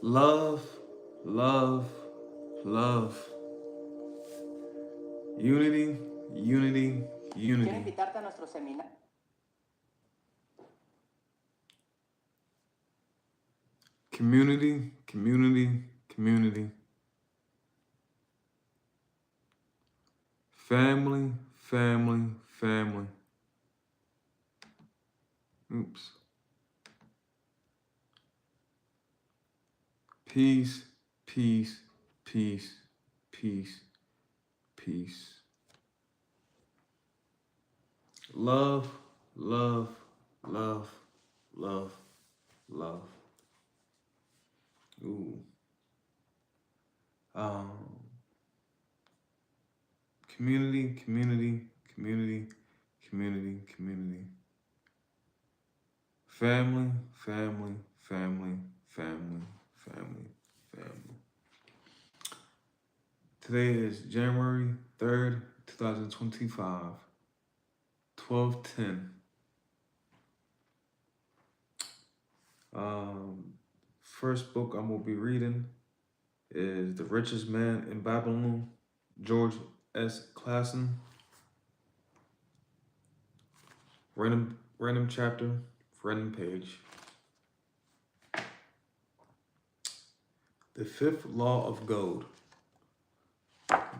Love, love, love. Unity, unity, Quiero unity. invitarte a nuestro seminario. Community, community, community. Family, family, family. Oops. Peace, peace, peace, peace, peace. Love, love, love, love, love. Ooh. Um, community, community, community, community, community. Family, family, family, family, family, family. Today is January 3rd, 2025, 12:10. First book I'm gonna be reading is The Richest Man in Babylon, George S. Clason. Random chapter, random page. The fifth law of gold.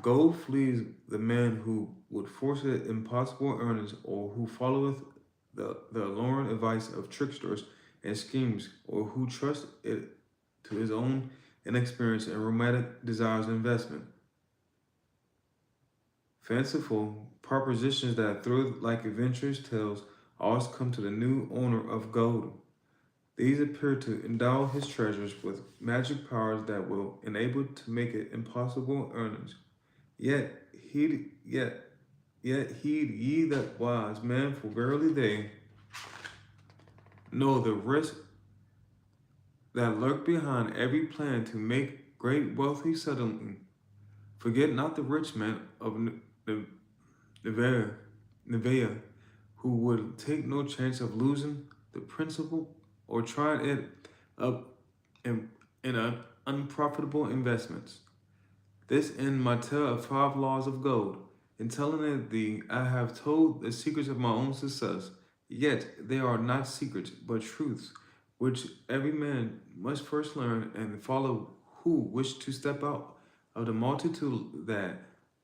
Gold flees the man who would forfeit impossible earnings, or who followeth the alluring advice of tricksters and schemes, or who trusts it to his own inexperience and romantic desires of investment. Fanciful propositions that thrill like adventurous tales always come to the new owner of gold. These appear to endow his treasures with magic powers that will enable to make it impossible earnings. Yet heed ye that wise man, for verily they know the risk that lurk behind every plan to make great wealthy suddenly. Forget not the rich man of Nevea, who would take no chance of losing the principal or trying it up in unprofitable investments. This end my tale of 5 laws of gold. In telling it thee, I have told the secrets of my own success. Yet they are not secrets, but truths, which every man must first learn and follow who wish to step out of the multitude that,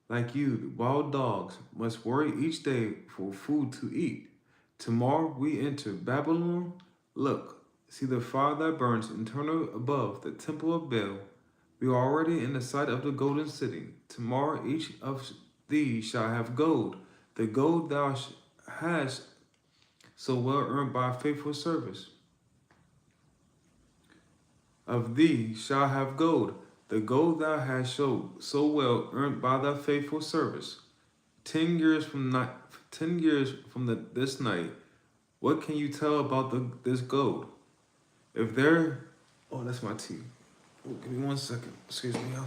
like you, wild dogs, must worry each day for food to eat. Tomorrow we enter Babylon. Look, see the fire that burns eternal above the temple of Baal. We are already in the sight of the golden city. Tomorrow each of thee shall have gold, the gold thou hast so well earned by faithful service. Of thee shall have gold, the gold thou hast so well earned by thy faithful service. 10 years from night, 10 years from this night, what can you tell about this gold? If there, oh, that's my tea. Oh, give me 1 second. Excuse me, y'all.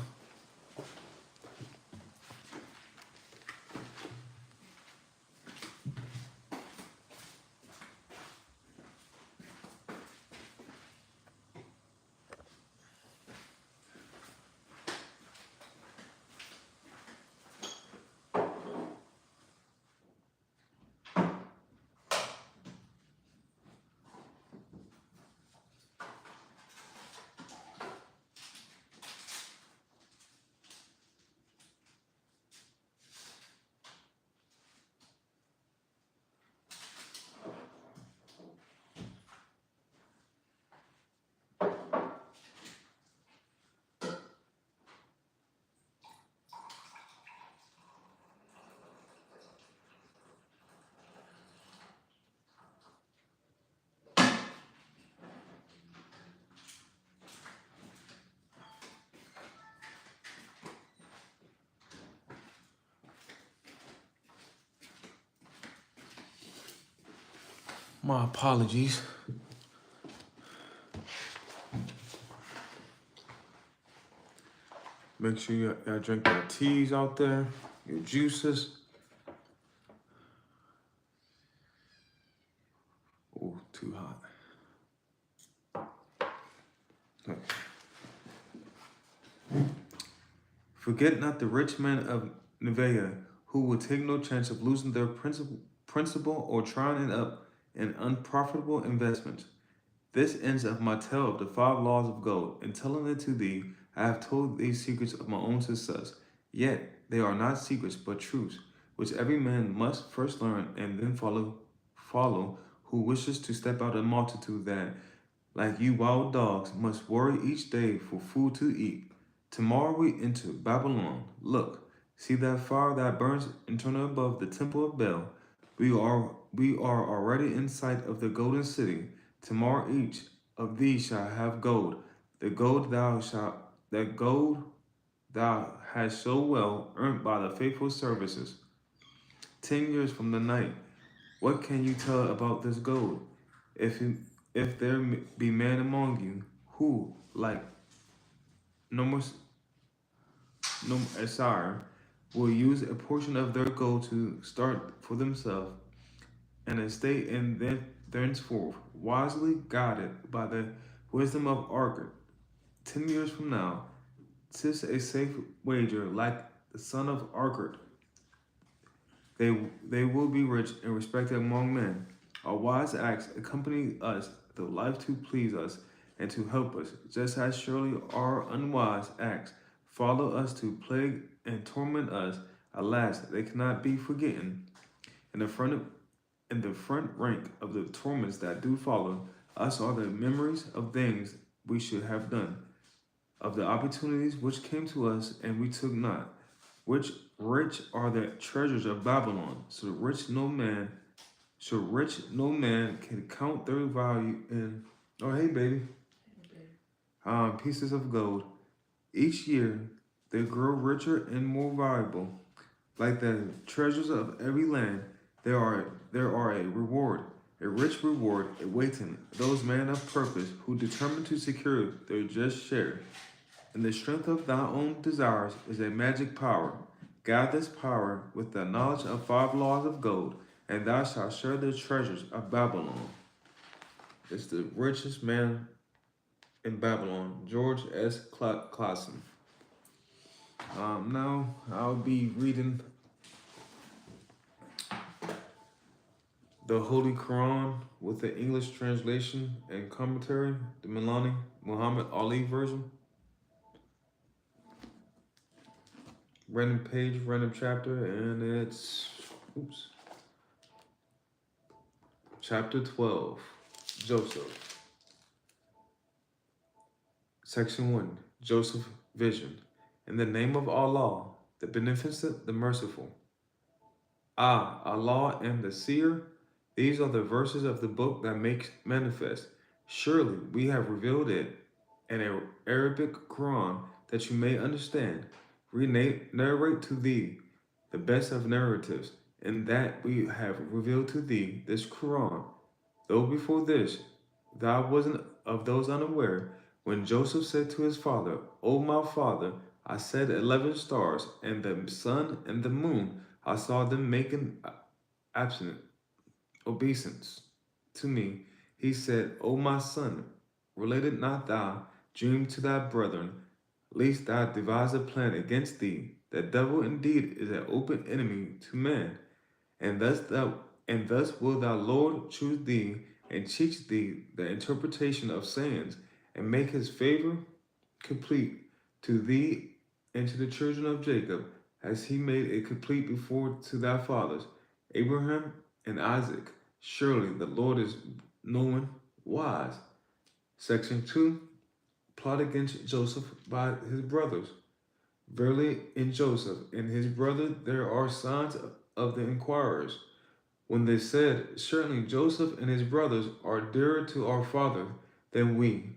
My apologies. Make sure y'all drink your teas out there, your juices. Oh, too hot. Okay. Forget not the rich man of Nevaeh, who will take no chance of losing their principal or trying it up in unprofitable investments. This ends of my tale of the 5 laws of gold. In telling it to thee, I have told these secrets of my own success. Yet they are not secrets, but truths, which every man must first learn and then follow, who wishes to step out of the multitude that, like you wild dogs, must worry each day for food to eat. Tomorrow we enter Babylon. Look, see that fire that burns eternal above the temple of Bel. We are already in sight of the golden city. Tomorrow each of these shall have gold. The gold that gold thou hast so well earned by the faithful services. 10 years from the night, what can you tell about this gold? If if there be man among you who, like Nomus Esar, will use a portion of their gold to start for themselves an estate and then thenceforth, wisely guided by the wisdom of Argot, 10 years from now, 'tis a safe wager like the son of Argot. They will be rich and respected among men. Our wise acts accompany us through life to please us and to help us, just as surely our unwise acts follow us to plague and torment us. Alas, they cannot be forgotten. In the front in the front rank of the torments that do follow us are the memories of things we should have done, of the opportunities which came to us and we took not, which rich are the treasures of Babylon, so rich no man can count their value in, oh hey baby, pieces of gold. Each year they grow richer and more valuable. Like the treasures of every land, there are a rich reward awaiting those men of purpose who determine to secure their just share. And the strength of thy own desires is a magic power. Guide this power with the knowledge of 5 laws of gold, and thou shalt share the treasures of Babylon. It's the richest man in Babylon, George S. Clason. Now I'll be reading the Holy Quran with the English translation and commentary, the Milani Muhammad Ali version. Random page, random chapter, and it's chapter 12, Joseph. Section 1, Joseph Vision. In the name of Allah, the Beneficent, the Merciful. Allah am the Seer. These are the verses of the book that makes manifest. Surely we have revealed it in an Arabic Quran that you may understand. We narrate to thee the best of narratives, in that we have revealed to thee this Quran. Though before this thou wasn't of those unaware, when Joseph said to his father, O my father, I said 11 stars, and the sun and the moon, I saw them making absent obeisance to me. He said, O my son, related not thou dream to thy brethren, lest thou devise a plan against thee. The devil indeed is an open enemy to man, and thus will thy Lord choose thee and teach thee the interpretation of sayings, and make his favor complete to thee and to the children of Jacob, as he made it complete before to thy fathers, Abraham and Isaac. Surely the Lord is knowing, wise. Section 2, plot against Joseph by his brothers. Verily in Joseph and his brother there are signs of the inquirers, when they said, Certainly Joseph and his brothers are dearer to our father than we.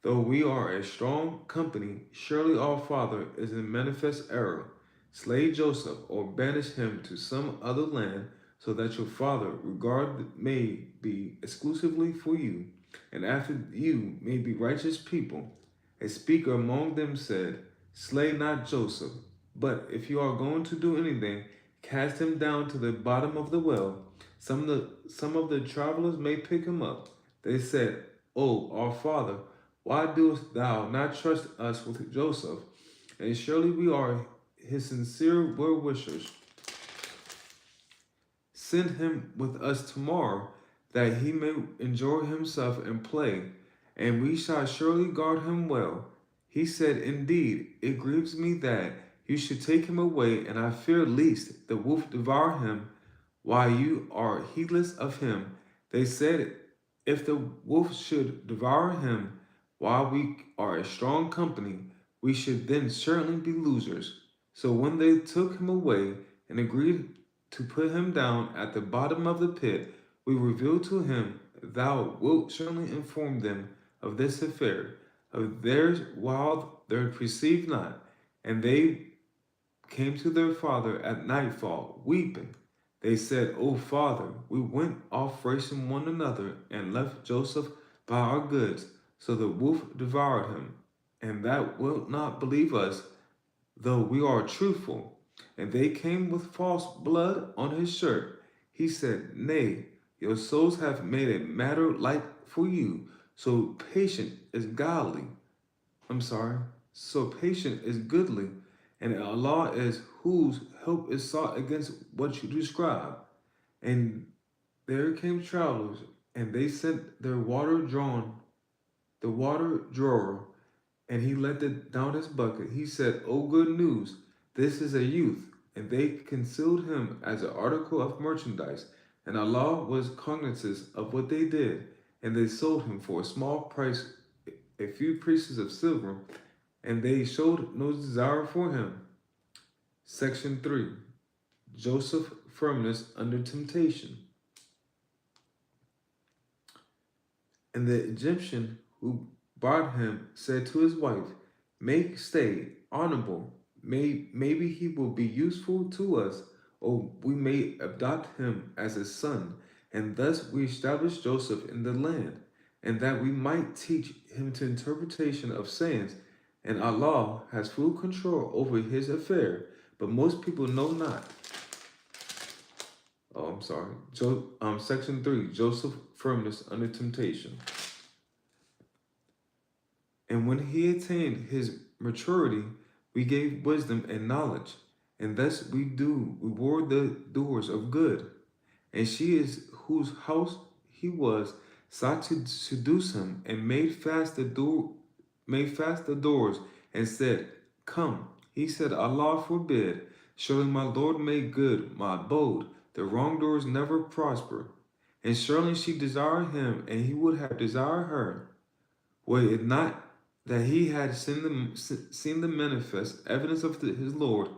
Though we are a strong company, surely our father is in manifest error. Slay Joseph, or banish him to some other land, so that your father regard may be exclusively for you, and after you may be righteous people. A speaker among them said, Slay not Joseph, but if you are going to do anything, cast him down to the bottom of the well. Some of the travelers may pick him up. They said, O our father, why doest thou not trust us with Joseph? and surely we are his sincere well wishers. Send him with us tomorrow, that he may enjoy himself and play, and we shall surely guard him well. He said, indeed, it grieves me that you should take him away, and I fear lest the wolf devour him while you are heedless of him. They said, if the wolf should devour him while we are a strong company, we should then certainly be losers. So when they took him away and agreed to put him down at the bottom of the pit, we revealed to him, thou wilt certainly inform them of this affair, of theirs while they perceived not. And they came to their father at nightfall, weeping. They said, O father, we went off racing one another and left Joseph by our goods, so the wolf devoured him. And thou wilt not believe us, though we are truthful. And they came with false blood on his shirt. He said, nay, your souls have made a matter light for you. So patient is godly. So patient is goodly, and Allah is whose help is sought against what you describe. And there came travelers, and they sent their the water drawer, and he let down his bucket. He said, O good news, this is a youth. And they concealed him as an article of merchandise. And Allah was cognizant of what they did. And they sold him for a small price, a few pieces of silver, and they showed no desire for him. Section 3. Joseph's firmness under temptation. And the Egyptian who bought him said to his wife, make stay honorable. Maybe he will be useful to us, or we may adopt him as a son, and thus we establish Joseph in the land, and that we might teach him to interpretation of sayings, and Allah has full control over his affair, but most people know not. Section 3, Joseph's firmness under temptation. And when he attained his maturity, we gave wisdom and knowledge, and thus we do reward the doers of good. And she is whose house he was sought to seduce him, and made fast the doors, and said, come. He said, Allah forbid. Surely my Lord made good my abode. The wrongdoers never prosper. And surely she desired him, and he would have desired her, were it not that he had seen the manifest evidence of his Lord.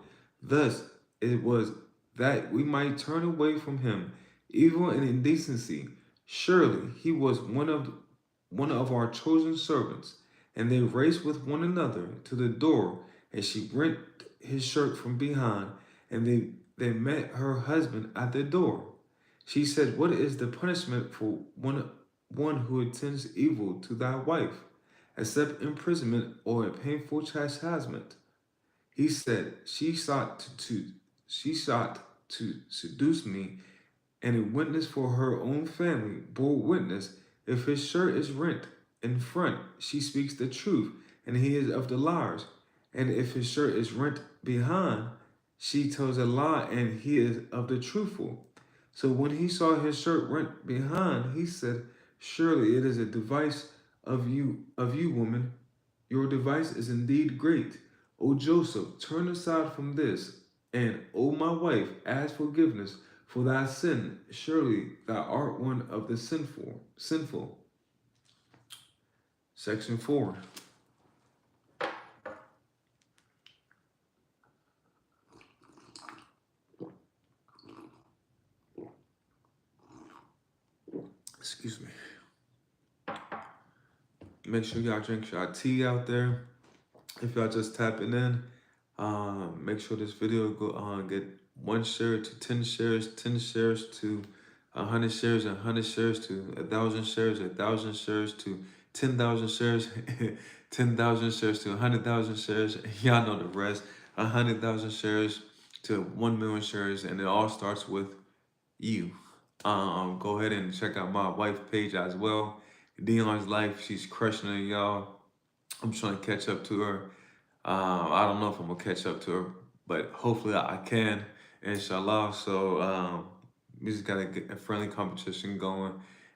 Thus it was that we might turn away from him evil and indecency. Surely he was one of our chosen servants. And they raced with one another to the door, and she rent his shirt from behind, and they met her husband at the door. She said, what is the punishment for one who intends evil to thy wife, except imprisonment or a painful chastisement? He said, she sought to seduce me, and a witness for her own family bore witness. If his shirt is rent in front, she speaks the truth, and he is of the liars. And if his shirt is rent behind, she tells a lie, and he is of the truthful. So when he saw his shirt rent behind, he said, surely it is a device of you, woman. Your device is indeed great. O Joseph, turn aside from this, and, O my wife, ask forgiveness for thy sin. Surely thou art one of the sinful. Section 4. Excuse me. Make sure y'all drink your tea out there. If y'all just tapping in, make sure this video go get 1 share to 10 shares, 10 shares to 100 shares, 100 shares to 1,000 shares, 1,000 shares to 10,000 shares, 10,000 shares to 100,000 shares. Y'all know the rest. 100,000 shares to 1 million shares, and it all starts with you. Go ahead and check out my wife's page as well. Dionne's life, she's crushing it, y'all. I'm trying to catch up to her. I don't know if I'm gonna catch up to her, but hopefully I can, inshallah. So we just gotta get a friendly competition going,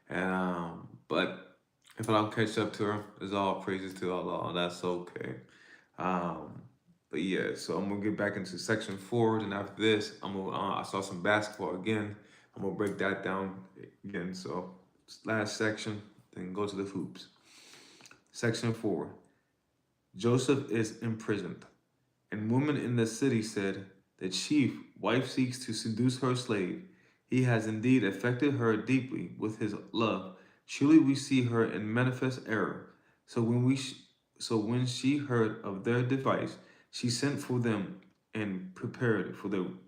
and but if I don't catch up to her, it's all praises to Allah. That's okay. Um, but yeah, so I'm gonna get back into section four, and after this, I saw some basketball again. I'm gonna break that down again. So last section, then go to the hoops. Section four. Joseph is imprisoned. And women in the city said, the chief wife seeks to seduce her slave. He has indeed affected her deeply with his love. Surely we see her in manifest error. So when she heard of their device, she sent for them and prepared for them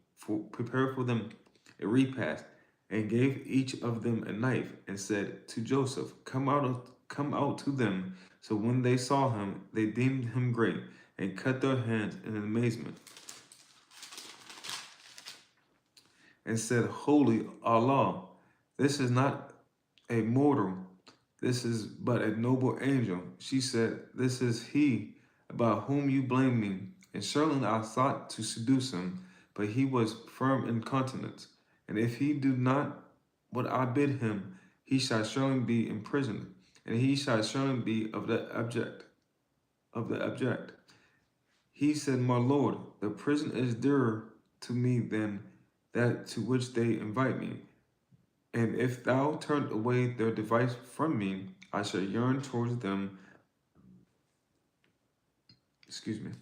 a repast, and gave each of them a knife, and said to Joseph, come out to them. So when they saw him, they deemed him great, and cut their hands in amazement, and said, Holy Allah, this is not a mortal, this is but a noble angel. She said, This is he about whom you blame me. And surely I sought to seduce him, but he was firm in countenance. And if he do not what I bid him, he shall surely be imprisoned, and he shall surely be of the abject. He said, My Lord, the prison is dearer to me than that to which they invite me. And if thou turn away their device from me, I shall yearn towards them. Excuse me.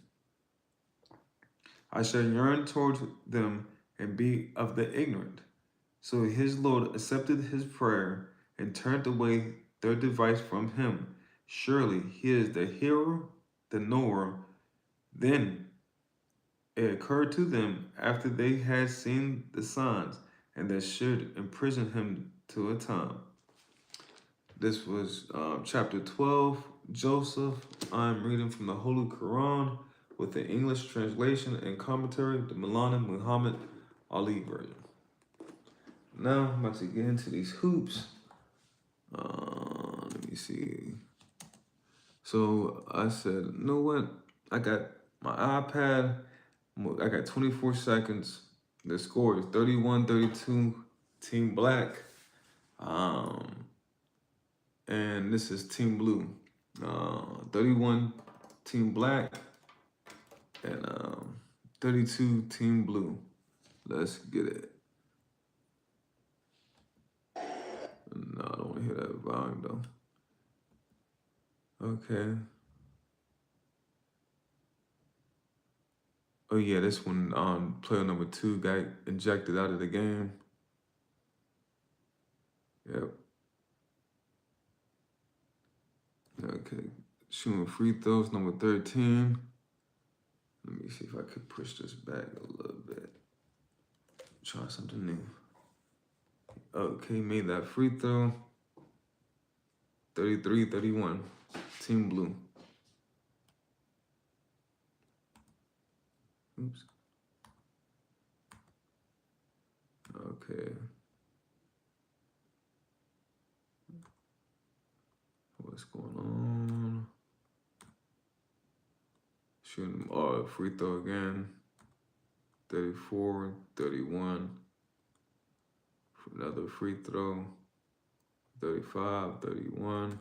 I shall yearn towards them and be of the ignorant. So his Lord accepted his prayer and turned away their device from him. Surely he is the hearer, the knower. Then it occurred to them after they had seen the signs, and they should imprison him to a time. This was chapter 12, Joseph. I'm reading from the Holy Quran with the English translation and commentary, the Maulana Muhammad Ali version. Now I'm about to get into these hoops. Let me see. So I said, you know what? I got my iPad. I got 24 seconds. The score is 31-32, Team Black. And this is Team Blue. 31 Team Black and 32 Team Blue. Let's get it. No, I don't want to hear that volume though. Okay. Oh yeah, this one, player number 2 got ejected out of the game. Yep. Okay. Shooting free throws, number 13. Let me see if I could push this back a little bit. Try something new. Okay, made that free throw. 33-31, Team Blue. Oops. Okay. What's going on? Shooting free throw again. 34-31. Another free throw. 35-31.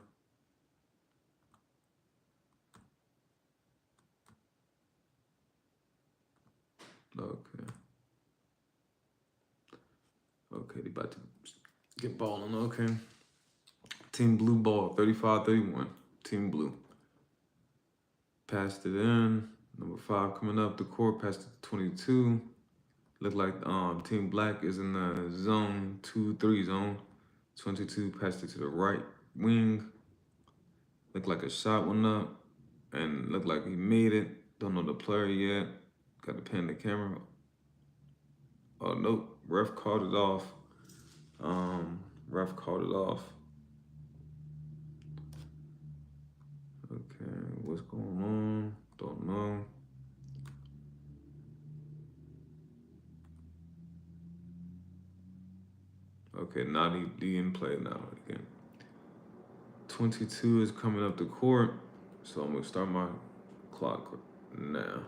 Okay. Okay, they about to get balling. Okay. Team Blue ball, 35-31. Team Blue. Passed it in. Number 5 coming up the court, passed it to 22. Look like Team Black is in the zone, 2-3 zone. 22 passed it to the right wing. Looked like a shot went up and looked like he made it. Don't know the player yet. Got to pan the camera. Oh, nope. Ref called it off. Ref called it off. Okay, what's going on? Don't know. Okay, now he in play now again. 22 is coming up the court, so I'm gonna start my clock Now,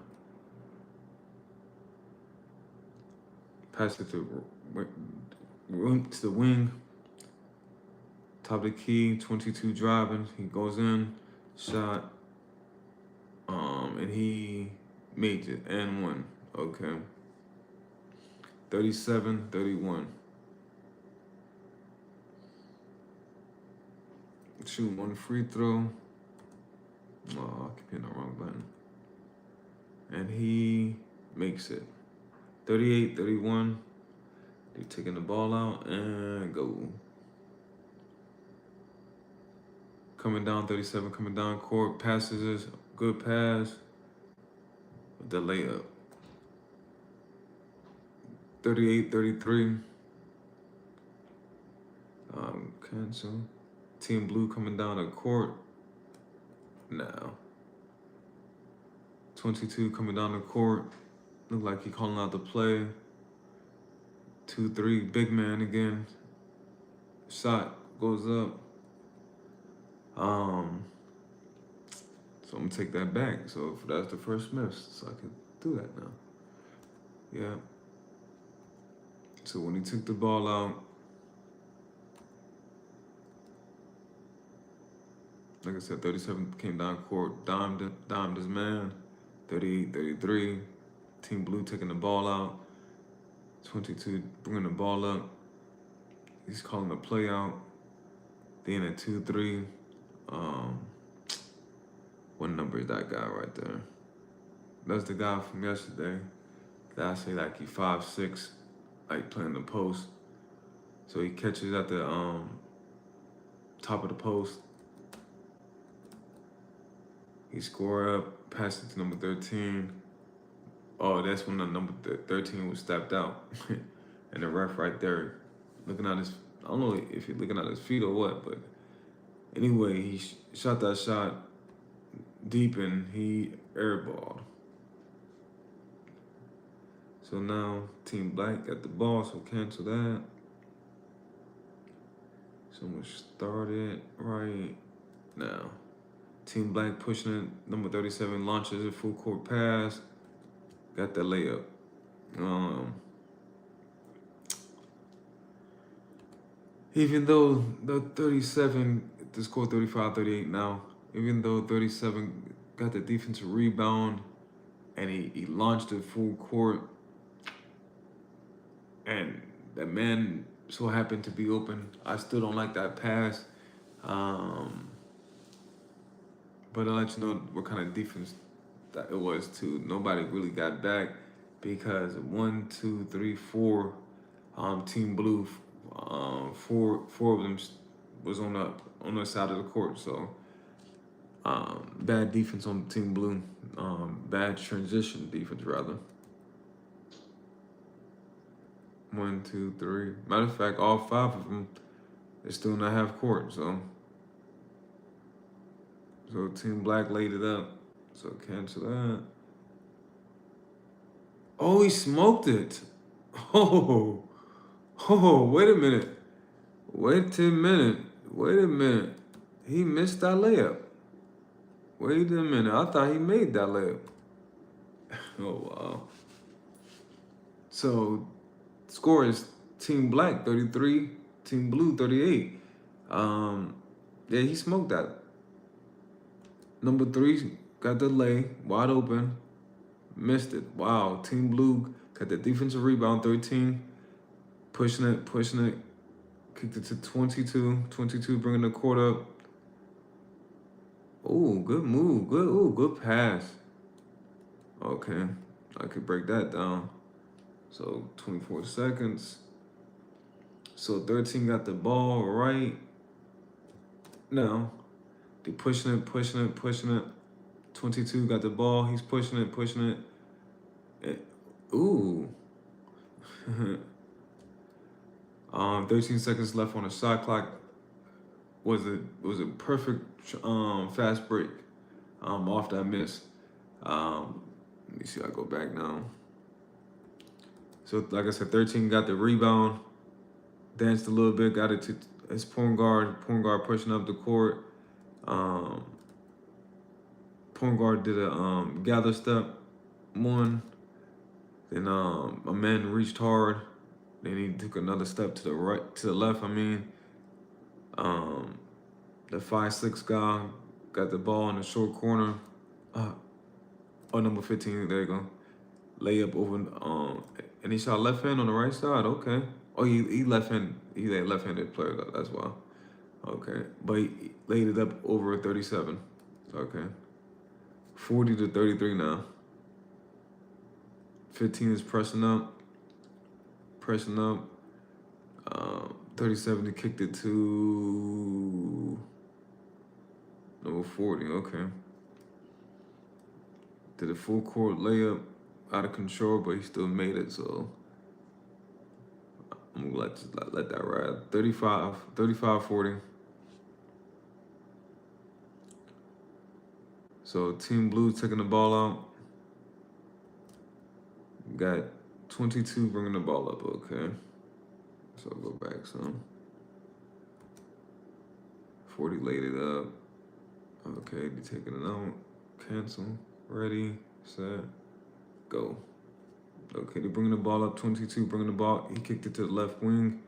pass it to the wing. Top of the key, 22 driving. He goes in, shot, and he made it and one. Okay. 37-31. Shoot one free throw. Oh, I keep hitting the wrong button. And he makes it. 38-31. They're taking the ball out and go. Coming down 37, coming down court. Passes is good pass. The layup. 38-33. Cancel. Team Blue coming down the court now. 22 coming down the court. Look like he calling out the play. 2-3, big man again. Shot goes up. So I'm gonna take that back. So if that's the first miss, so I can do that now. Yeah. So when he took the ball out, like I said, 37 came down court, dimed his man. 38-33. Team Blue taking the ball out. 22 bringing the ball up. He's calling the play out. Then at 2-3. What number is that guy right there? That's the guy from yesterday. That I say like he 5'6", like playing the post. So he catches at the top of the post. He score up, pass it to number 13. Oh, that's when the number 13 was stepped out. And the ref right there looking at his, I don't know if he's looking at his feet or what, but anyway, he shot that shot deep and he airballed. So now Team Black got the ball, so cancel that. So we'll start it right now. Team Black pushing it. Number 37 launches a full court pass. Got the layup. Even though the 37, the score 35-38 now, even though 37 got the defensive rebound and he launched it full court and that man so happened to be open, I still don't like that pass. But I'll let you know what kind of defense that it was too. Nobody really got back because 1, 2, 3, 4, Team Blue, four of them was on the side of the court. So bad defense on Team Blue, bad transition defense rather. 1, 2, 3. Matter of fact, all 5 of them is still in the half court. So Team Black laid it up. So cancel that. Oh, he smoked it. Oh, wait a minute. Wait a minute. He missed that layup. Wait a minute. I thought he made that layup. Oh, wow. So score is Team Black 33, Team Blue 38. Yeah, he smoked that. Number 3 got the lay, wide open, missed it. Wow, Team Blue got the defensive rebound, 13, pushing it, kicked it to 22, bringing the court up. Oh, good move, good pass. Okay, I could break that down. So 24 seconds. So 13 got the ball right now. They pushing it. 22 got the ball. He's pushing it. Ooh. 13 seconds left on the shot clock. Was a perfect fast break off that miss. Let me see. I go back now. So like I said, 13 got the rebound. Danced a little bit. Got it to his point guard. Point guard pushing up the court. point guard did a gather step one. Then a man reached hard. Then he took another step to the right, to the left. I mean, um, the 5'6" guy got the ball in the short corner. Oh, number 15. There you go. Layup over. And he shot left hand on the right side. Okay. Oh, he left hand. He's a left-handed player. That's why. Okay, but he laid it up over 37. Okay, 40 to 33 now. 15 is pressing up. 37, he kicked it to number 40. Okay. Did a full court layup, out of control, but he still made it. So I'm gonna let that ride. 35, 40. So Team Blue taking the ball out. Got 22 bringing the ball up. Okay. So I'll go back some. 40 laid it up. Okay, they taking it out. Cancel. Ready, set, go. Okay, they bringing the ball up. 22 bringing the ball. He kicked it to the left wing.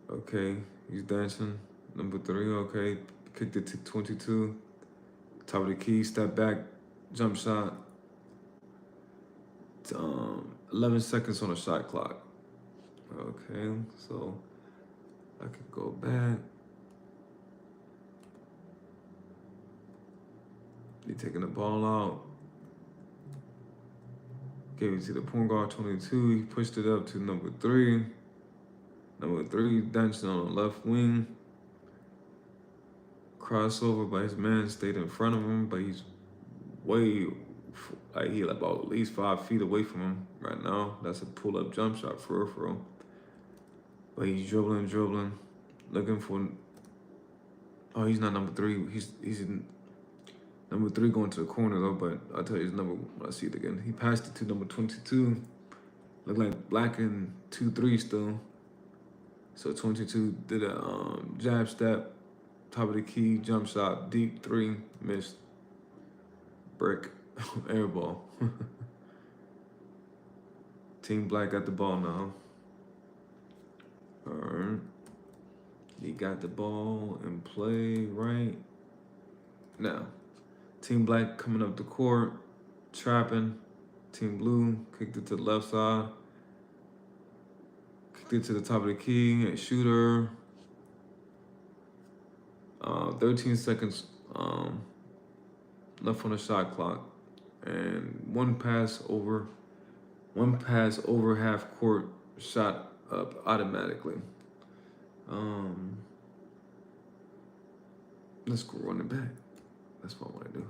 Okay, he's dancing. Number 3, okay. Kicked it to 22. Top of the key, step back, jump shot. 11 seconds on the shot clock. Okay, so I could go back. He taking the ball out. Gave it to the point guard, 22. He pushed it up to number 3. Number 3 dancing on the left wing. Crossover, but his man stayed in front of him, but he's way, like he about at least 5 feet away from him right now. That's a pull-up jump shot for real. But he's dribbling, looking for. Oh, he's not number 3. He's in number 3 going to the corner though. But I'll tell you his number when I see it again. He passed it to number 22. Look like black and 2-3 still. So 22 did a jab step, top of the key, jump shot, deep 3, missed. Brick, air ball. Team Black got the ball now. All right. He got the ball in play right now. Team Black coming up the court, trapping. Team Blue kicked it to the left side. Kicked it to the top of the key, a shooter. 13 seconds left on the shot clock. And one pass over half court, shot up automatically. Let's go run it back. That's what I want to do.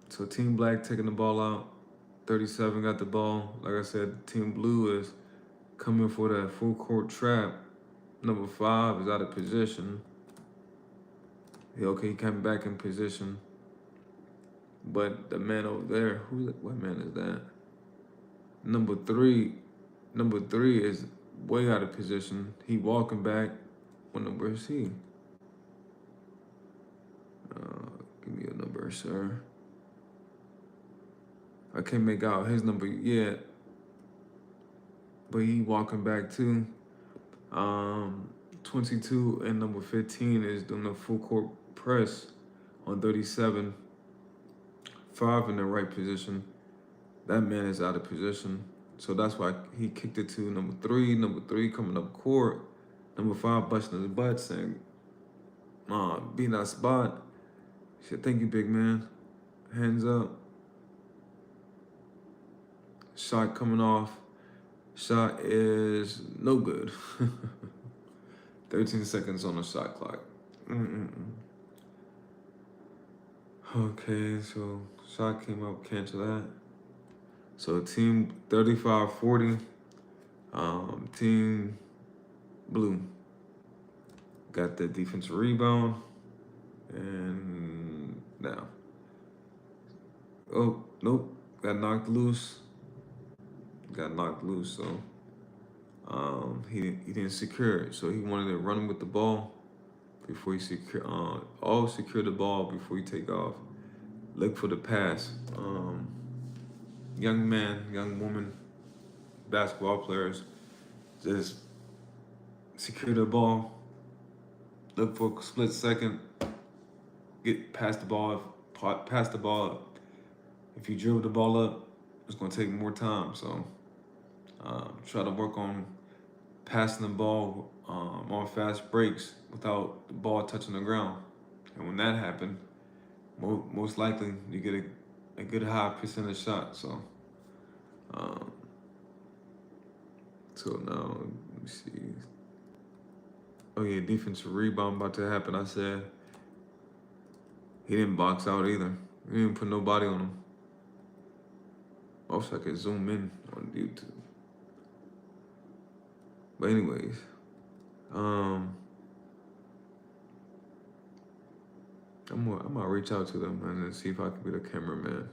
So Team Black taking the ball out. 37 got the ball. Like I said, Team Blue is coming for that full court trap. Number 5 is out of position. Okay, he came back in position. But the man over there, what man is that? Number 3 is way out of position. He walking back. What number is he? Give me a number, sir. I can't make out his number yet. But he walking back too. 22 and number 15 is doing a full court press on 37. 5 in the right position. That man is out of position. So that's why he kicked it to number 3. Number 3 coming up court. Number 5 busting his butt saying, being that spot. He said, thank you, big man. Hands up. Shot coming off. Shot is no good. 13 seconds on the shot clock. Okay, so shot came up, cancel that. So team 35-40, Team Blue got the defensive rebound, and now, oh, nope, got knocked loose. So he didn't secure it. So he wanted to run with the ball. before you always secure the ball before you take off. Look for the pass. Young man, young woman, basketball players, just secure the ball. Look for a split second. Get past the ball. Pass the ball up. If you dribble the ball up, it's gonna take more time. So try to work on passing the ball on fast breaks without the ball touching the ground. And when that happens, most likely you get a good high percentage shot. Um, so now let me see. Oh yeah, defensive rebound about to happen. I said he didn't box out either. He didn't put nobody on him. I wish I could zoom in on YouTube. But anyways, I'm gonna reach out to them and see if I can be the cameraman.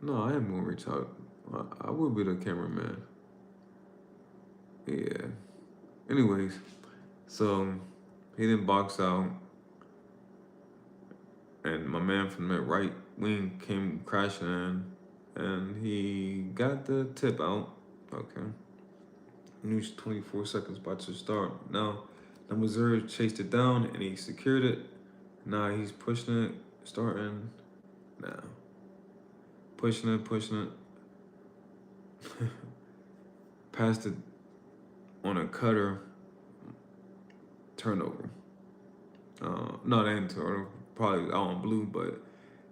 No, I am gonna reach out. I will be the cameraman. Yeah. Anyways, so he didn't box out, and my man from the right wing came crashing in, and he got the tip out. Okay. News 24 seconds about to start. Now, number 0 chased it down and he secured it. Now he's pushing it, starting now. Pushing it. Passed it on a cutter. Turnover. No, that ain't turnover. Probably on blue, but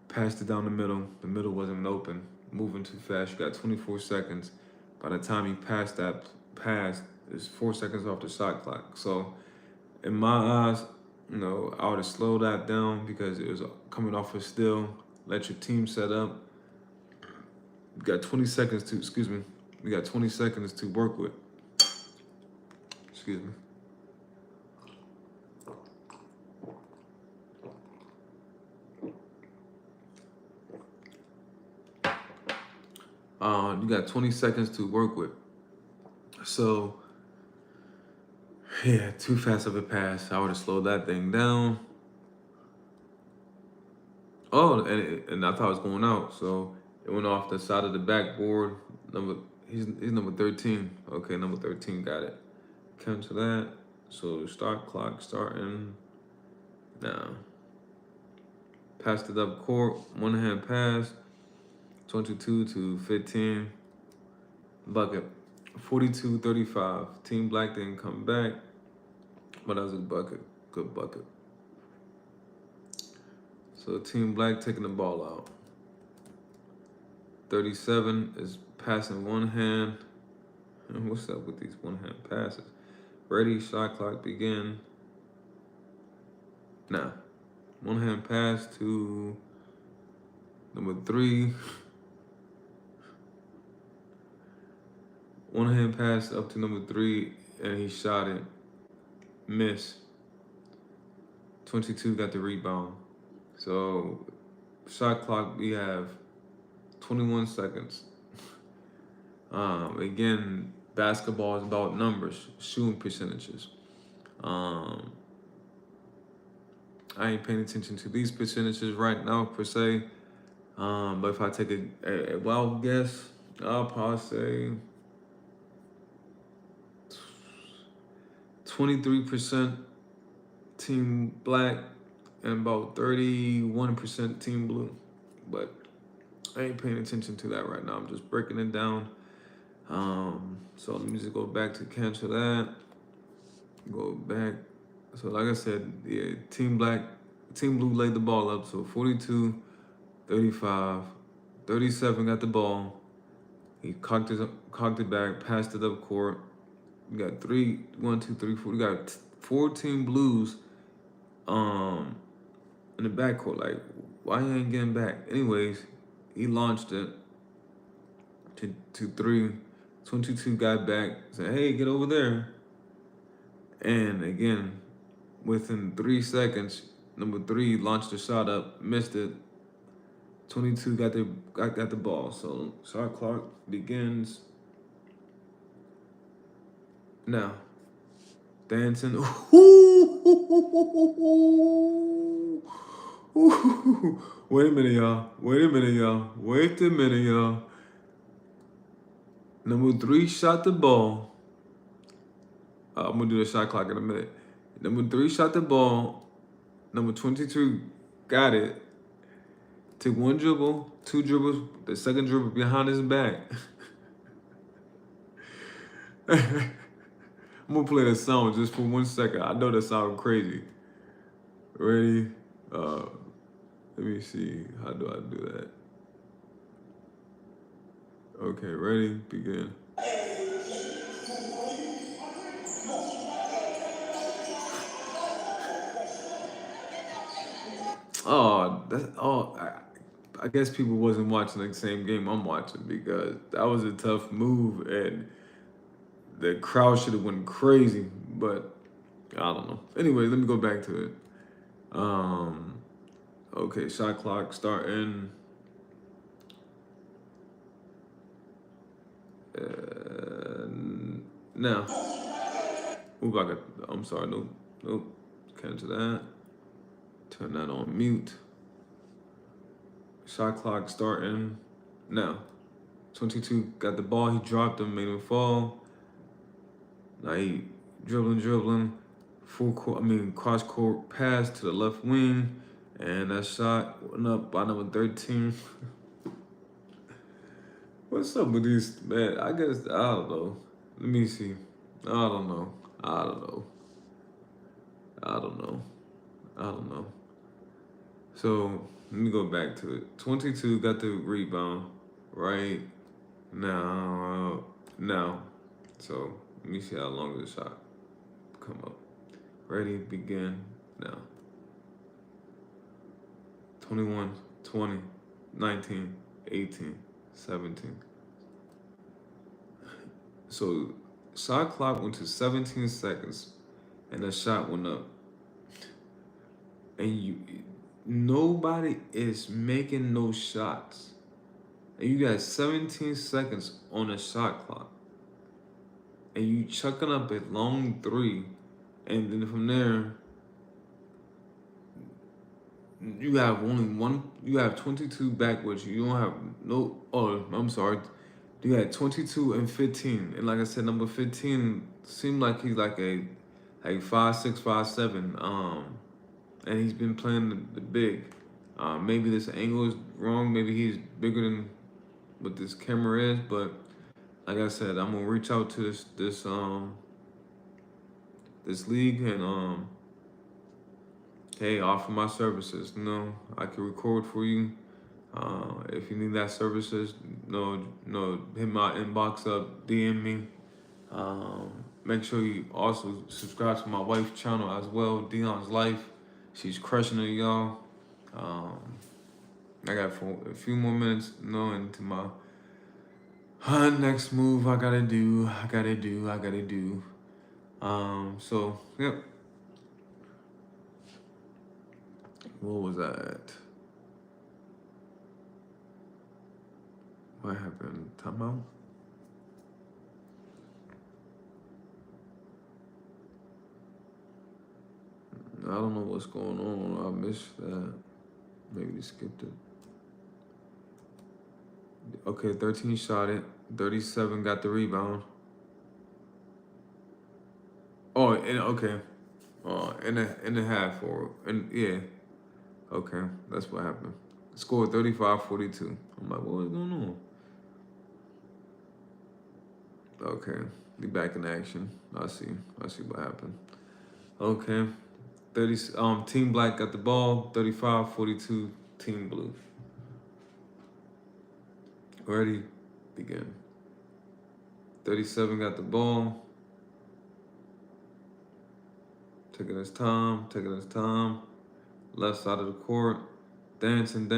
passed it down the middle. The middle wasn't open. Moving too fast. You got 24 seconds. By the time you pass that pass, it's 4 seconds off the shot clock. So, in my eyes, I would have slowed that down because it was coming off a steal. Let your team set up. You got 20 seconds to, you got 20 seconds to work with. Excuse me. You got 20 seconds to work with. So, yeah, too fast of a pass. I would have slowed that thing down. Oh, and I thought it was going out. So it went off the side of the backboard. He's number 13. Okay, number 13 got it. Cancel that. So start clock starting now. Passed it up court. One hand pass. 22-15. Bucket. 42-35. Team Black didn't come back, but that was a bucket. Good bucket. So Team Black taking the ball out. 37 is passing one hand. And what's up with these one hand passes? Ready, shot clock begin. Now, one hand pass to number 3. One hand pass up to number 3, and he shot it. Miss. 22 got the rebound. So, shot clock, we have 21 seconds. Again, basketball is about numbers, shooting percentages. I ain't paying attention to these percentages right now, per se. But if I take a wild guess, I'll probably say 23% Team Black and about 31% Team Blue. But I ain't paying attention to that right now. I'm just breaking it down. So let me just go back to cancel that. Go back. So like I said, yeah, Team Blue laid the ball up. So 42, 35, 37 got the ball. He cocked it back, passed it up court. We got 1, 2, 3, 4. We got 4 Team Blues in the backcourt. Like, why you ain't getting back? Anyways, he launched it to 3. 22 got back, said, hey, get over there. And again, within 3 seconds, number 3 launched the shot up, missed it. 22 got the ball. So shot clock begins now. dancing. Ooh. Wait a minute, y'all. Wait a minute, y'all. Wait a minute, y'all. Number 3 shot the ball. I'm gonna do the shot clock in a minute. Number 3 shot the ball. Number 22 got it. Took 1 dribble, 2 dribbles, the second dribble behind his back. I'm gonna play the song just for 1 second. I know that sounds crazy. Ready? Let me see. How do I do that? Okay, ready? Begin. Oh, I guess people wasn't watching the same game I'm watching because that was a tough move and the crowd should have went crazy, but I don't know. Anyway, let me go back to it. Okay, shot clock starting. Now. Ooh, I'm sorry, nope. Cancel that. Turn that on mute. Shot clock starting now. 22 got the ball. He dropped him, made him fall. Now he dribbling. Cross court pass to the left wing, and that shot went up by number 13. What's up with these, man? I guess I don't know. Let me see. I don't know. So let me go back to it. 22 got the rebound right now. So let me see how long the shot come up. Ready, begin now. 21, 20, 19, 18, 17. So shot clock went to 17 seconds and the shot went up. And nobody is making no shots. And you got 17 seconds on the shot clock. And you chucking up a long 3. And then from there, you have only one, you have 22 backwards. You don't have no, I'm sorry. You had 22 and 15. And like I said, number 15 seemed like he's like 5'6", 5'7". And he's been playing the big. Maybe this angle is wrong. Maybe he's bigger than what this camera is. But like I said, I'm gonna reach out to this league and hey, offer my services. I can record for you. If you need that services, hit my inbox up, DM me. Make sure you also subscribe to my wife's channel as well, Dionne's Life. She's crushing it, y'all. I got a few more minutes, into my next move. I gotta do. So yep. What was that? What happened? Timeout? I don't know what's going on. I missed that. Maybe they skipped it. Okay, 13 shot it. 37 got the rebound. Oh, okay. In the half yeah. Okay, that's what happened. Scored 35-42. I'm like, what was going on? Okay, be back in action. I see what happened. Okay. Team Black got the ball, 35-42, Team Blue. Ready, begin. 37 got the ball. Taking his time. Left side of the court, dancing,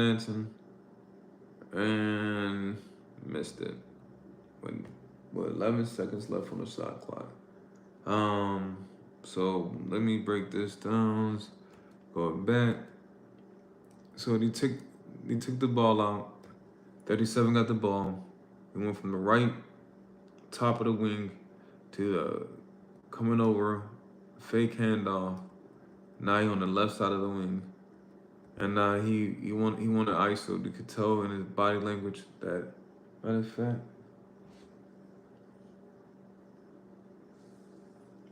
and missed it. With 11 seconds left on the shot clock. So let me break this down. Going back. So he took the ball out. 37 got the ball. He went from the right top of the wing to coming over Fake handoff. Now he on the left side of the wing. And now he wanted ISO. You could tell in his body language that, matter of fact,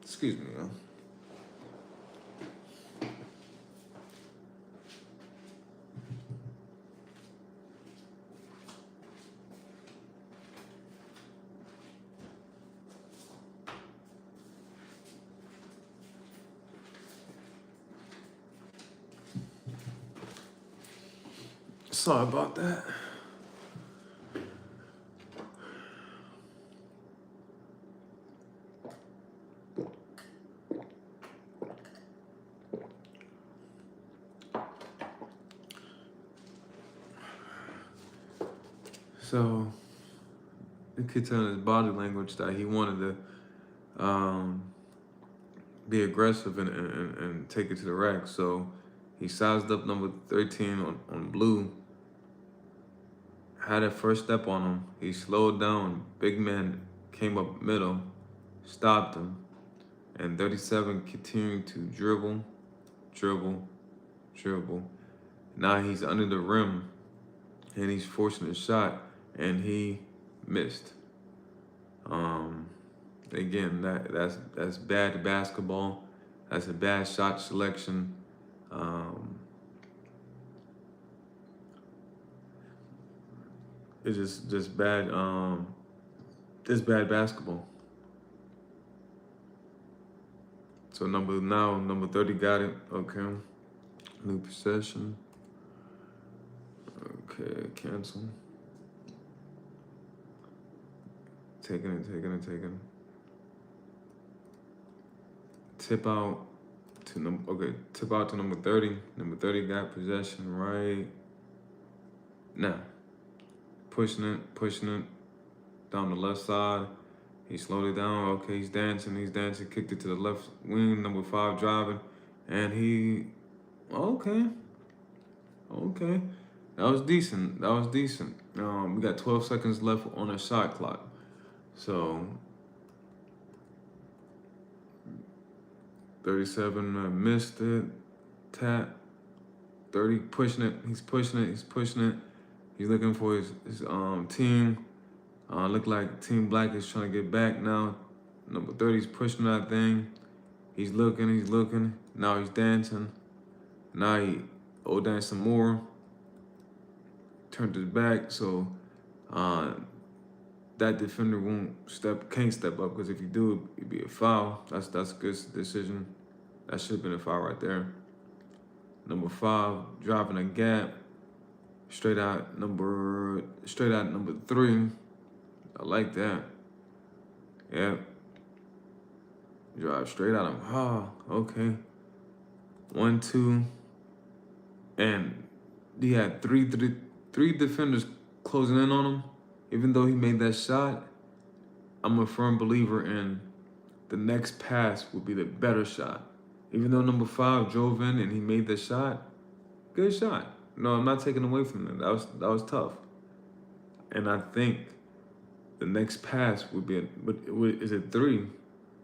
excuse me, yo. Sorry about that. So you could tell in his body language that he wanted to be aggressive and take it to the rack. So he sized up number 13 on blue, had a first step on him. He slowed down. Big man came up middle, stopped him, and 37 continued to dribble, dribble, dribble. Now he's under the rim, and he's forcing a shot, and he missed. Again, that's bad basketball. That's a bad shot selection. It's just bad. It's bad basketball. So number 30 got it. Okay, new possession. Okay, cancel. Taking it. Tip out to number 30. Number 30 got possession right now. Pushing it down the left side. He slowed it down. Okay, he's dancing. Kicked it to the left wing. Number 5 driving, and he. Okay. That was decent. We got 12 seconds left on the shot clock. So 37 missed it. Tap. 30 pushing it. He's pushing it. He's looking for his team. Look like Team Black is trying to get back now. Number 30's pushing that thing. He's looking. Now he's dancing. Now he dance some more. Turned his back, so that defender can't step up, because if you do, it'd be a foul. That's a good decision. That should have been a foul right there. Number 5 driving a gap. Straight out number 3. I like that. Yep. Drive straight out him. Okay. 1, 2. And he had three defenders closing in on him. Even though he made that shot, I'm a firm believer in the next pass would be the better shot. Even though number 5 drove in and he made the shot, good shot. No, I'm not taking away from him. That was tough. And I think the next pass would be is a 3,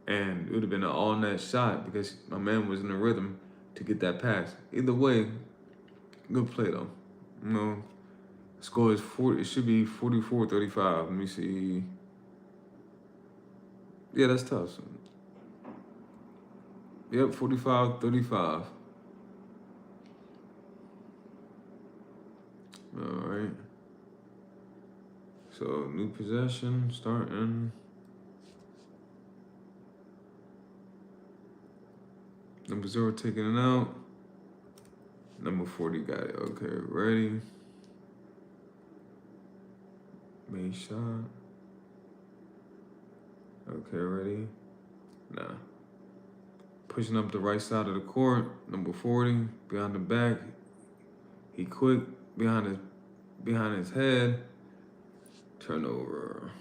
and it would have been an all-net shot because my man was in the rhythm to get that pass. Either way, good play though. Score is 40. It should be 44-35. Let me see. Yeah, that's tough. Yep, 45-35. All right. So new possession starting. Number 0 taking it out. Number 40 got it. Okay, ready. Main shot. Okay, ready. Nah. Pushing up the right side of the court. Number 40 behind the back. He quick behind his head. Turnover.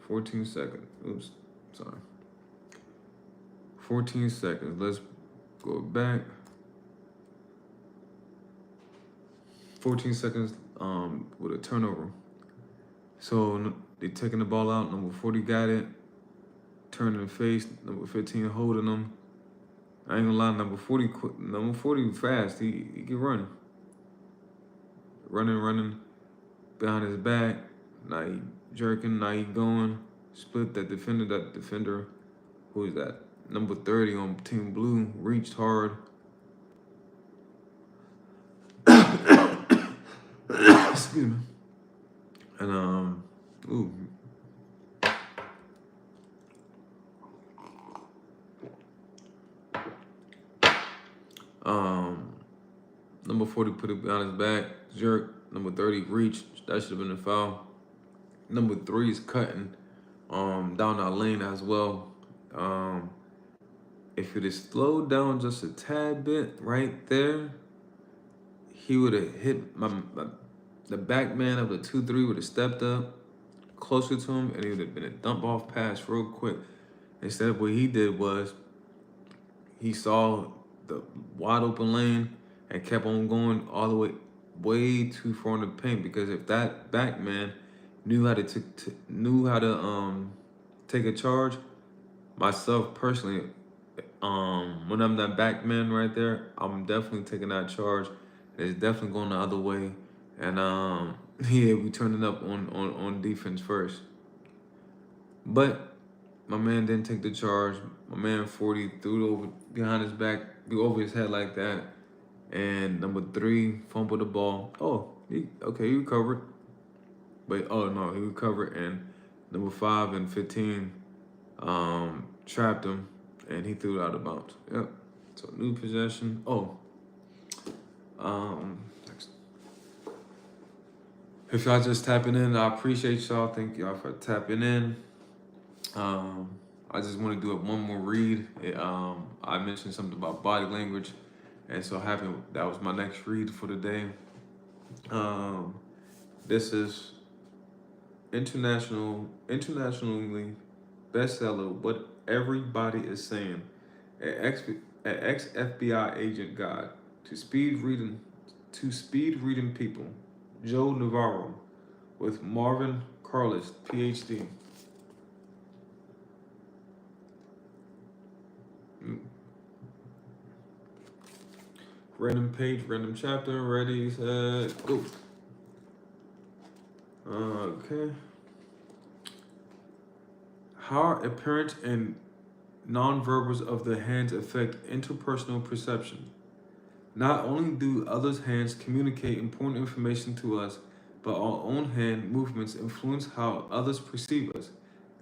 14 seconds. Oops, sorry. 14 seconds. Let's go back. 14 seconds with a turnover. So they taking the ball out. Number 40 got it. Turning face. Number 15 holding them. I ain't gonna lie, number 40 fast. He can run. Running behind his back. Now he jerking, now he going. Split that defender. Who is that? Number 30 on Team Blue. Reached hard. Excuse me. And ooh. Number 40 put it behind his back. Jerk. Number 30 reached. That should have been a foul. Number 3 is cutting down our lane as well. If it is slowed down just a tad bit right there, he would have hit the back man of the 2-3 would have stepped up closer to him, and it would have been a dump off pass real quick. Instead, what he did was he saw the wide open lane and kept on going all the way too far in the paint, because if that back man knew how to take a charge, myself personally, when I'm that back man right there, I'm definitely taking that charge. It's definitely going the other way, and yeah, we turning up on defense first. But my man didn't take the charge. My man 40 threw it over behind his back, over his head like that. And number 3 fumbled the ball. Oh, he recovered. But oh no, he recovered. And number 5 and 15 trapped him, and he threw it out of bounds. Yep. So new possession. Oh. Next. If y'all just tapping in, I appreciate y'all. Thank y'all for tapping in. I just want to do one more read. I mentioned something about body language, and so that was my next read for the day. This is internationally bestseller, What Everybody Is Saying, an ex-FBI agent guide to speed reading people. Joe Navarro with Marvin Carlos, PhD. Random page, random chapter, ready, set, go. Okay. How apparent and nonverbals of the hands affect interpersonal perception. Not only do others' hands communicate important information to us, but our own hand movements influence how others perceive us.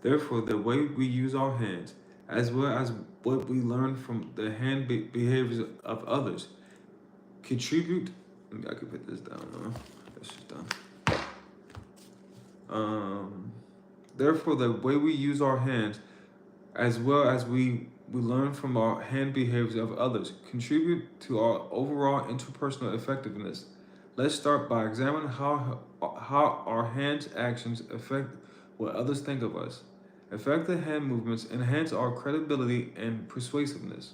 Therefore, the way we use our hands, as well as what we learn from the hand behaviors of others, contribute. I could put this down now. That's just done. Therefore, the way we use our hands, as well as we learn from our hand behaviors of others, contribute to our overall interpersonal effectiveness. Let's start by examining how our hands' actions affect what others think of us. Effective hand movements enhance our credibility and persuasiveness.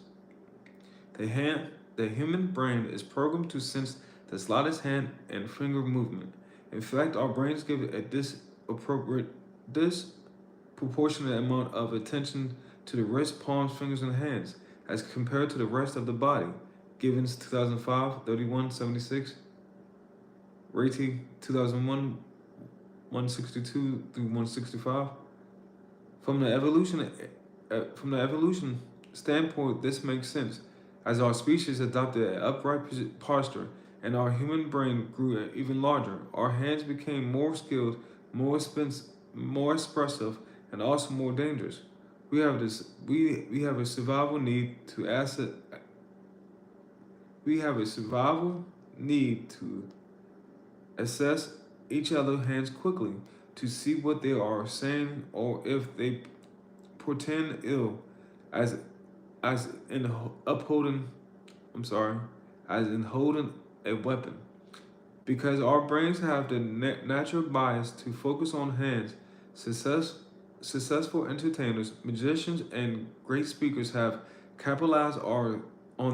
The human brain is programmed to sense the slightest hand and finger movement. In fact, our brains give a disproportionate amount of attention to the wrist, palms, fingers, and hands as compared to the rest of the body. Givens 2005, 3176. Rating 2001, 162 through 165. From the evolution standpoint, this makes sense. As our species adopted an upright posture and our human brain grew even larger, our hands became more skilled, more expressive, and also more dangerous. We have a survival need to assess each other's hands quickly to see what they are saying or if they portend ill, as in holding a weapon. Because our brains have the natural bias to focus on hands, successful entertainers, magicians, and great speakers have capitalized on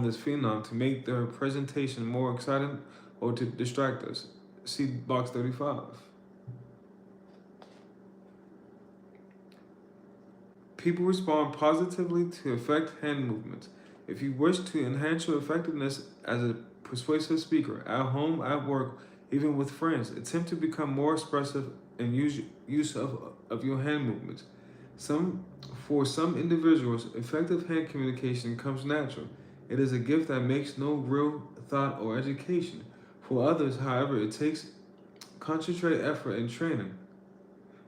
this phenomenon to make their presentation more exciting or to distract us. See box 35. People respond positively to effect hand movements. If you wish to enhance your effectiveness as a persuasive speaker, at home, at work, even with friends, attempt to become more expressive and use of your hand movements. Some For some individuals, effective hand communication comes natural. It is a gift that makes no real thought or education. For others, however, it takes concentrated effort and training.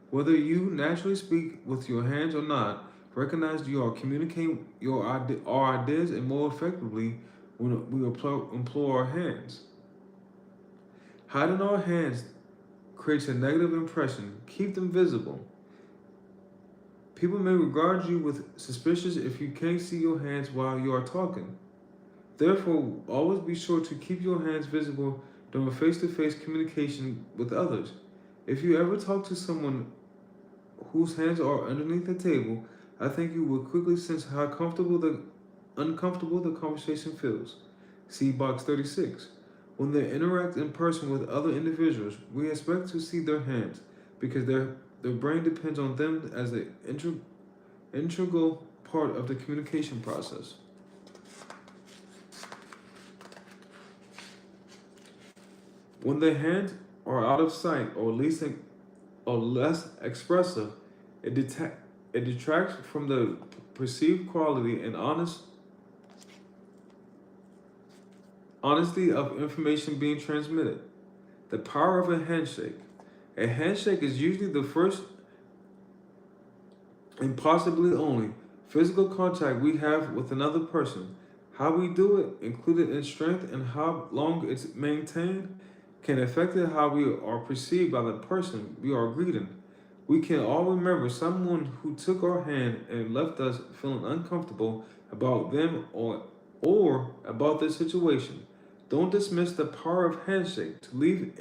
Whether you naturally speak with your hands or not, recognize you are communicating our ideas and more effectively when we employ our hands. Hiding our hands creates a negative impression. Keep them visible. People may regard you with suspicion if you can't see your hands while you are talking. Therefore, always be sure to keep your hands visible during face-to-face communication with others. If you ever talk to someone whose hands are underneath the table, I think you will quickly sense how uncomfortable the conversation feels. See box 36. When they interact in person with other individuals, we expect to see their hands because their brain depends on them as an integral part of the communication process. When the hands are out of sight or less expressive, it detracts from the perceived quality and honesty of information being transmitted. The power of a handshake. A handshake is usually the first and possibly only physical contact we have with another person. How we do it, included in strength and how long it's maintained, can affect how we are perceived by the person we are greeting. We can all remember someone who took our hand and left us feeling uncomfortable about them or about the situation. Don't dismiss the power of handshake to leave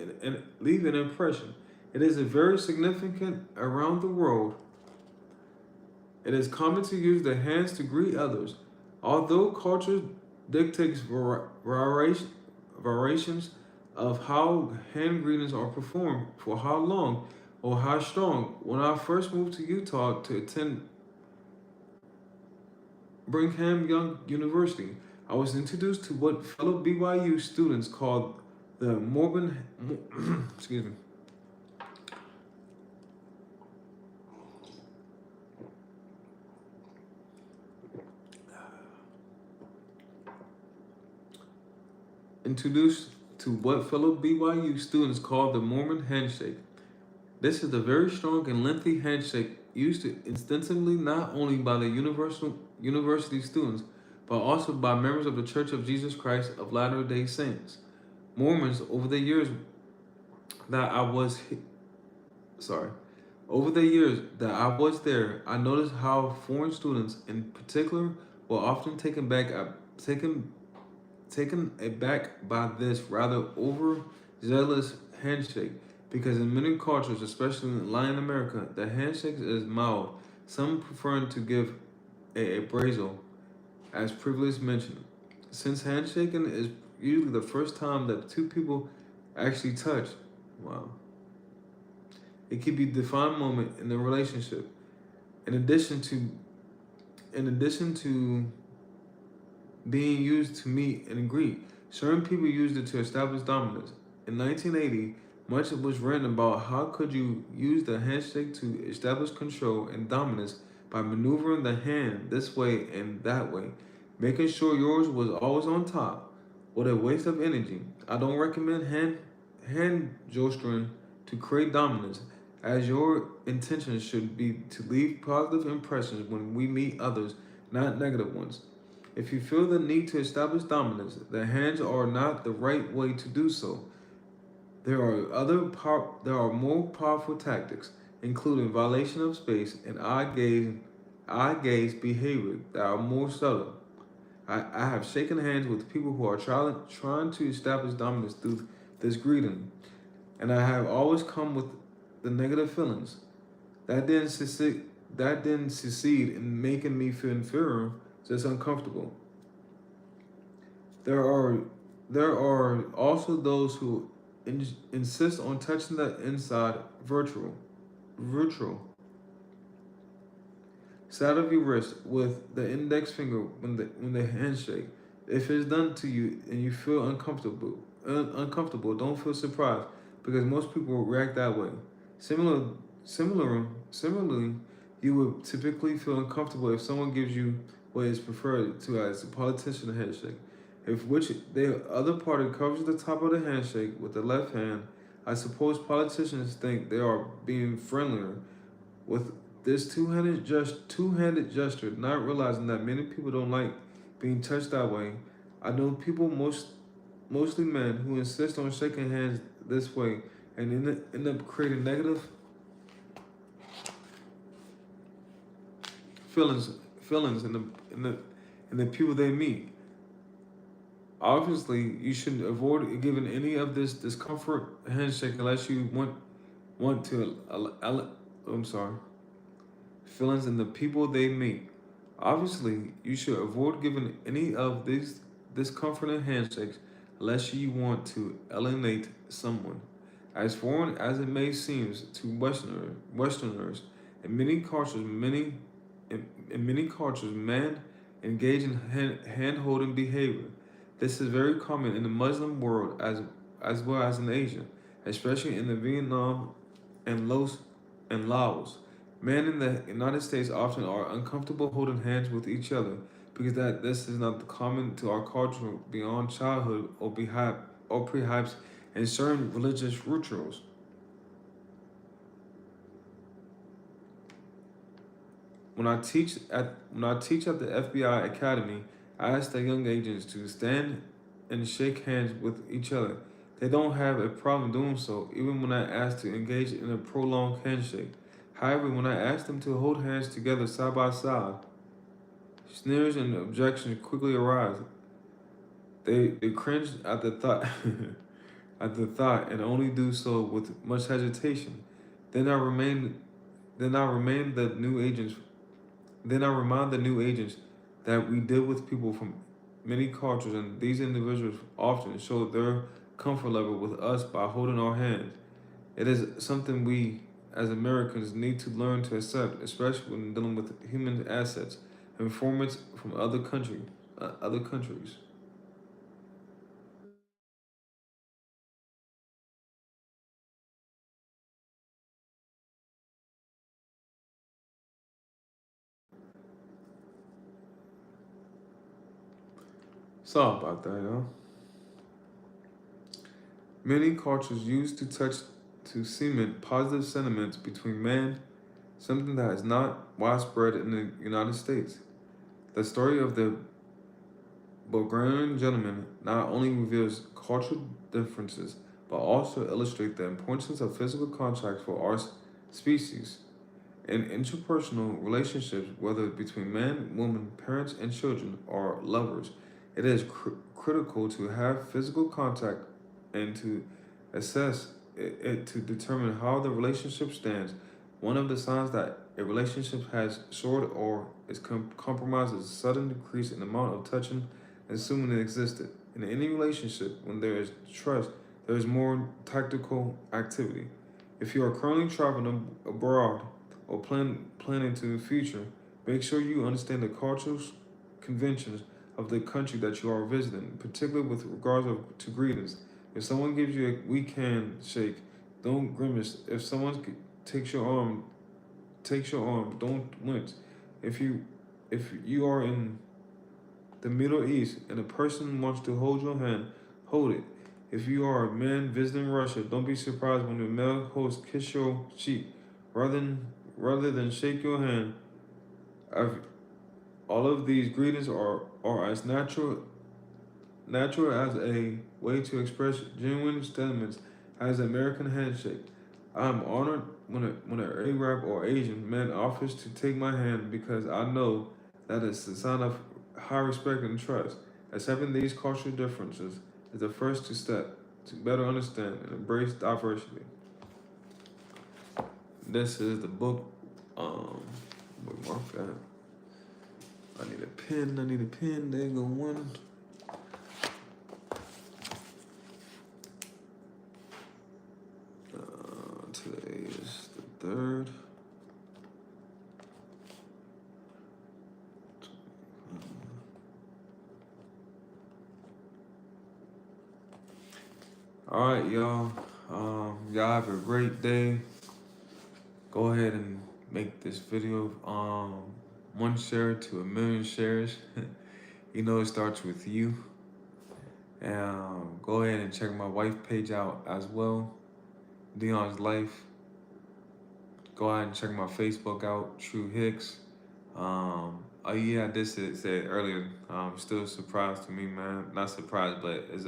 an impression. It is very significant around the world. It is common to use the hands to greet others. Although culture dictates variations of how hand greetings are performed, for how long, or how strong. When I first moved to Utah to attend Brigham Young University, I was introduced to what fellow BYU students called the Mormon, excuse me, introduced to what fellow BYU students called the Mormon handshake. This is a very strong and lengthy handshake used extensively not only by the university students, but also by members of the Church of Jesus Christ of Latter-day Saints. Mormons, that I was sorry, over the years that I was there, I noticed how foreign students, in particular, were often taken aback by this rather overzealous handshake, because in many cultures, especially in Latin America, the handshake is mild, some preferring to give a abrazo, as previously mentioned. Since handshaking is usually the first time that two people actually touch, wow, it could be a defined moment in the relationship. In addition to being used to meet and greet, certain people used it to establish dominance. In 1980, much was written about how could you use the handshake to establish control and dominance by maneuvering the hand this way and that way, making sure yours was always on top. What a waste of energy. I don't recommend hand gesturing to create dominance, as your intention should be to leave positive impressions when we meet others, not negative ones. If you feel the need to establish dominance, the hands are not the right way to do so. There are more powerful tactics, including violation of space and eye gaze behavior that are more subtle. I have shaken hands with people who are trying to establish dominance through this greeting, and I have always come with the negative feelings. That didn't succeed in making me feel inferior, just uncomfortable. There are also those who insist on touching the inside virtual. side of your wrist with the index finger when the handshake. If it's done to you and you feel uncomfortable, don't feel surprised because most people will react that way. Similar, similarly, you would typically feel uncomfortable if someone gives you what is preferred to as a politician handshake. If which the other party covers the top of the handshake with the left hand, I suppose politicians think they are being friendlier with this two-handed gesture, not realizing that many people don't like being touched that way. I know people, mostly men, who insist on shaking hands this way and end up creating negative feelings feelings in the people they meet. Obviously, you should avoid giving any of this discomfort handshake unless you want to. I'm sorry. Feelings in the people they meet. Obviously, you should avoid giving any of these discomforting handshakes unless you want to alienate someone. As foreign as it may seem to Westerners, in many cultures, in many cultures, men engage in hand-holding behavior. This is very common in the Muslim world as well as in Asia, especially in the Vietnam and Laos. Men in the United States often are uncomfortable holding hands with each other because that this is not common to our culture beyond childhood or perhaps in certain religious rituals. When I teach at the FBI Academy, I ask the young agents to stand and shake hands with each other. They don't have a problem doing so, even when I ask to engage in a prolonged handshake. However, when I ask them to hold hands together side by side, sneers and objections quickly arise. They cringe at the thought at the thought and only do so with much hesitation. Then I remain then I remain the new agents Then I remind the new agents that we deal with people from many cultures, and these individuals often show their comfort level with us by holding our hands. It is something we, as Americans, need to learn to accept, especially when dealing with human assets and informants from other countries. Sorry about that, y'all. Many cultures use to touch to cement positive sentiments between men, something that is not widespread in the United States. The story of the Bulgarian gentleman not only reveals cultural differences, but also illustrates the importance of physical contact for our species. In interpersonal relationships, whether between man, woman, parents, and children, or lovers, it is critical to have physical contact and to assess it to determine how the relationship stands. One of the signs that a relationship has soared or is compromised is a sudden decrease in the amount of touching and assuming it existed. In any relationship, when there is trust, there is more tactical activity. If you are currently traveling abroad or planning to the future, make sure you understand the cultural conventions of the country that you are visiting, particularly with regards to greetings. If someone gives you a weak handshake, don't grimace. If someone takes your arm, don't wince. If you if you are in the Middle East and a person wants to hold your hand, hold it. If you are a man visiting Russia, don't be surprised when the male host kiss your cheek. Rather than rather than shake your hand, I've, all of these greetings are as natural as a way to express genuine sentiments as an American handshake. I am honored when an Arab or Asian man offers to take my hand because I know that it's a sign of high respect and trust. Accepting these cultural differences is the first step to better understand and embrace diversity. This is the book. Bookmark that. I need a pen. I need a pen. There go one. Today is the third. All right, y'all. Y'all have a great day. Go ahead and make this video 1 share to 1 million shares. You know it starts with you. And go ahead and check my wife page out as well, Dionne's Life. Go ahead and check my Facebook out, True Hicks. Oh yeah, I did say it earlier. Still a surprise to me, man. Not surprised, but it's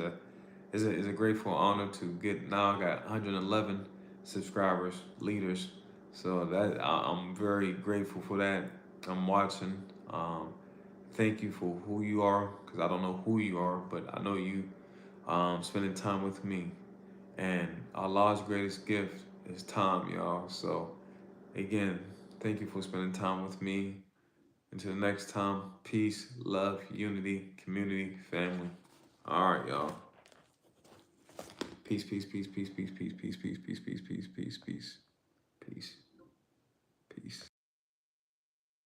a grateful honor to get. Now I got 111 subscribers, leaders. So that I'm very grateful for that. I'm watching. Thank you for who you are, because I don't know who you are, but I know you spending time with me. And Allah's greatest gift is time, y'all. So again, thank you for spending time with me. Until next time, peace, love, unity, community, family. All right, y'all. Peace, peace, peace, peace, peace, peace, peace, peace.